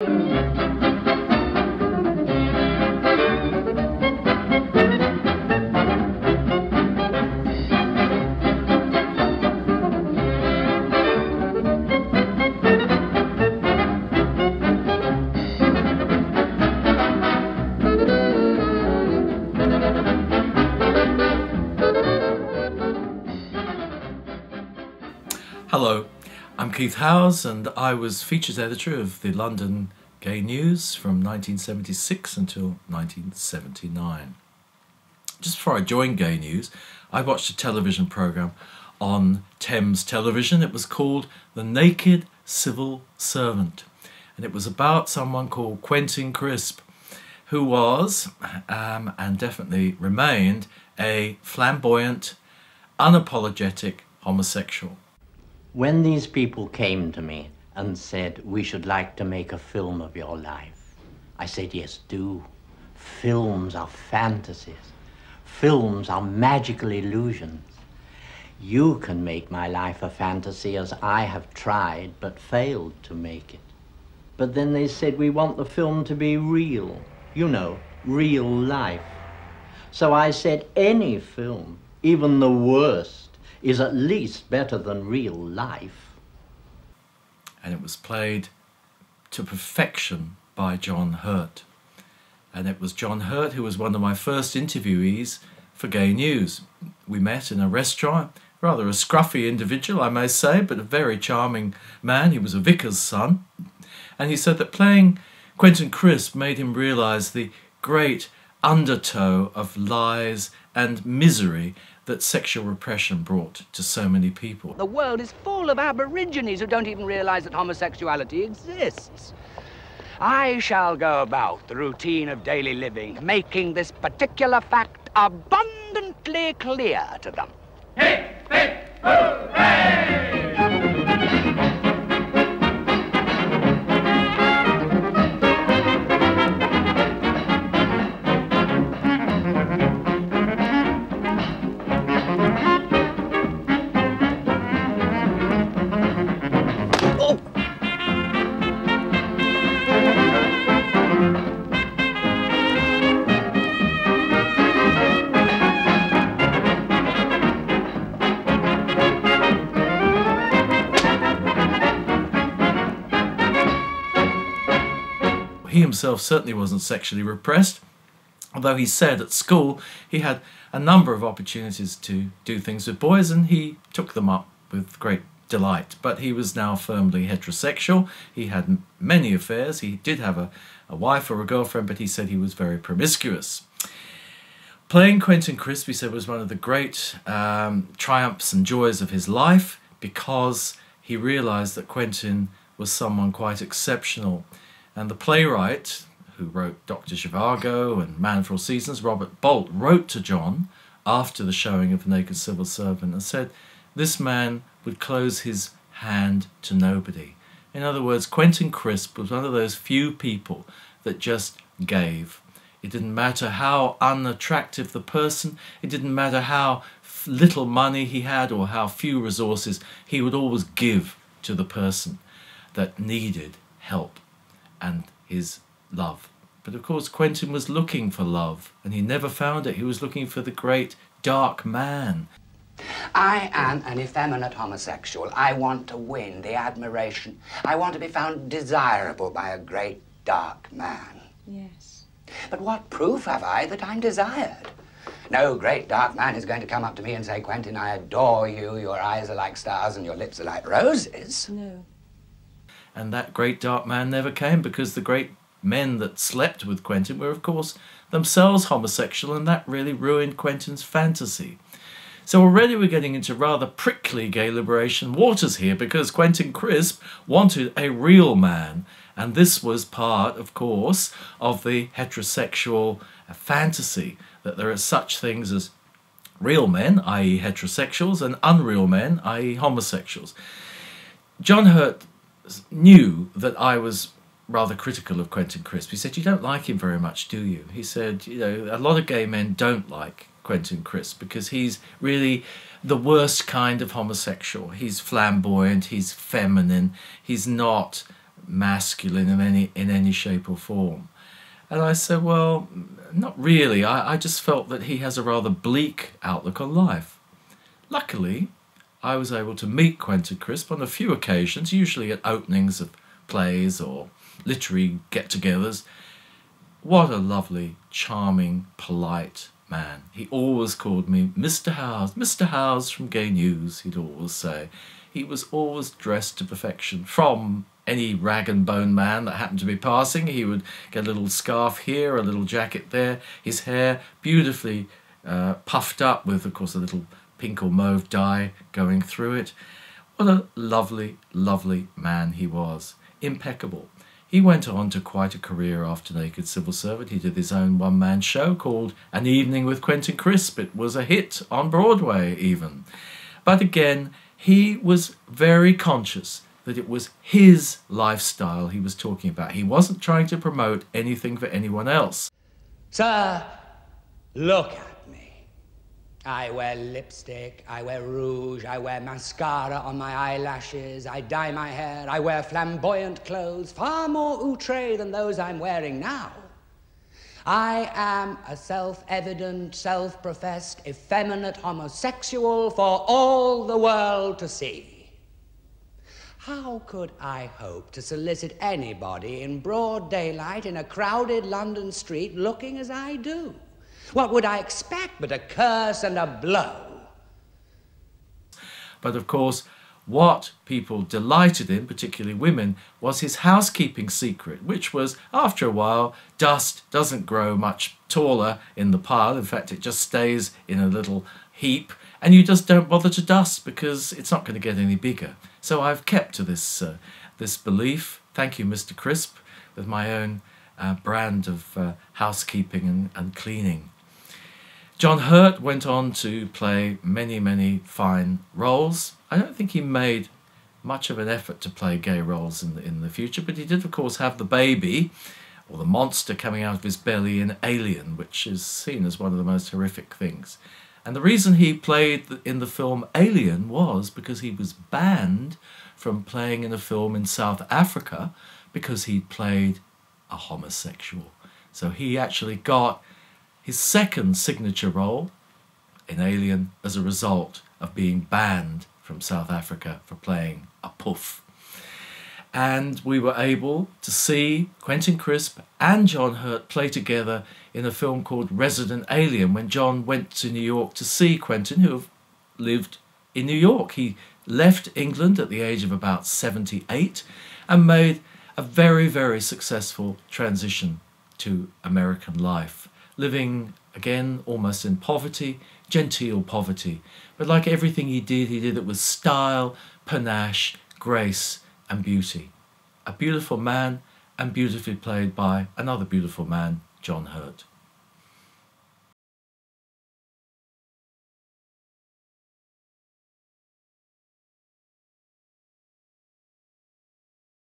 Hello, I'm Keith Howes and I was features editor of the London Gay News from 1976 until 1979. Just before I joined Gay News, I watched a television programme on Thames Television. It was called The Naked Civil Servant, and it was about someone called Quentin Crisp, who was, and definitely remained, a flamboyant, unapologetic homosexual. When these people came to me and said, we should like to make a film of your life, I said, yes, do. Films are fantasies. Films are magical illusions. You can make my life a fantasy as I have tried but failed to make it. But then they said, we want the film to be real. You know, real life. So I said, any film, even the worst, is at least better than real life. And it was played to perfection by John Hurt. And it was John Hurt who was one of my first interviewees for Gay News. We met in a restaurant, rather a scruffy individual, I may say, but a very charming man. He was a vicar's son. And he said that playing Quentin Crisp made him realise the great undertow of lies and misery that sexual repression brought to so many people. The world is full of aborigines who don't even realise that homosexuality exists. I shall go about the routine of daily living, making this particular fact abundantly clear to them. Hey, hey, hooray! He himself certainly wasn't sexually repressed, although he said at school he had a number of opportunities to do things with boys and he took them up with great delight. But he was now firmly heterosexual. He had many affairs. He did have a wife or a girlfriend, but he said he was very promiscuous. Playing Quentin Crisp, he said, was one of the great triumphs and joys of his life because he realised that Quentin was someone quite exceptional. And the playwright, who wrote Dr. Zhivago and Man for All Seasons, Robert Bolt, wrote to John after the showing of The Naked Civil Servant and said, this man would close his hand to nobody. In other words, Quentin Crisp was one of those few people that just gave. It didn't matter how unattractive the person, it didn't matter how little money he had or how few resources, he would always give to the person that needed help and his love. But of course Quentin was looking for love and he never found it. He was looking for the great dark man. I am an effeminate homosexual. I want to win the admiration. I want to be found desirable by a great dark man. Yes. But what proof have I that I'm desired? No great dark man is going to come up to me and say, Quentin, I adore you, your eyes are like stars and your lips are like roses. No. And that great dark man never came because the great men that slept with Quentin were, of course, themselves homosexual, and that really ruined Quentin's fantasy. So already we're getting into rather prickly gay liberation waters here because Quentin Crisp wanted a real man, and this was part, of course, of the heterosexual fantasy, that there are such things as real men, i.e. heterosexuals, and unreal men, i.e. homosexuals. John Hurt knew that I was rather critical of Quentin Crisp. He said, you don't like him very much, do you? He said, you know, a lot of gay men don't like Quentin Crisp because he's really the worst kind of homosexual. He's flamboyant, he's feminine, he's not masculine in any shape or form. And I said, well, not really. I just felt that he has a rather bleak outlook on life. Luckily, I was able to meet Quentin Crisp on a few occasions, usually at openings of plays or literary get-togethers. What a lovely, charming, polite man. He always called me Mr. Howes from Gay News, he'd always say. He was always dressed to perfection. From any rag and bone man that happened to be passing, he would get a little scarf here, a little jacket there, his hair beautifully puffed up with, of course, a little pink or mauve dye going through it. What a lovely, lovely man he was. Impeccable. He went on to quite a career after Naked Civil Servant. He did his own one-man show called An Evening with Quentin Crisp. It was a hit on Broadway even. But again, he was very conscious that it was his lifestyle he was talking about. He wasn't trying to promote anything for anyone else. Sir, look at me. I wear lipstick, I wear rouge, I wear mascara on my eyelashes, I dye my hair, I wear flamboyant clothes, far more outre than those I'm wearing now. I am a self-evident, self-professed, effeminate homosexual for all the world to see. How could I hope to solicit anybody in broad daylight in a crowded London street looking as I do? What would I expect but a curse and a blow? But of course, what people delighted in, particularly women, was his housekeeping secret, which was, after a while, dust doesn't grow much taller in the pile. In fact, it just stays in a little heap, and you just don't bother to dust because it's not going to get any bigger. So I've kept to this belief. Thank you, Mr. Crisp, with my own brand of housekeeping and cleaning. John Hurt went on to play many, many fine roles. I don't think he made much of an effort to play gay roles in the future, but he did, of course, have the baby, or the monster coming out of his belly in Alien, which is seen as one of the most horrific things. And the reason he played in the film Alien was because he was banned from playing in a film in South Africa because he'd played a homosexual. So he actually got his second signature role in Alien as a result of being banned from South Africa for playing a poof. And we were able to see Quentin Crisp and John Hurt play together in a film called Resident Alien when John went to New York to see Quentin, who lived in New York. He left England at the age of about 78 and made a very, very successful transition to American life, living again almost in poverty, genteel poverty. But like everything he did it with style, panache, grace and beauty. A beautiful man, and beautifully played by another beautiful man, John Hurt.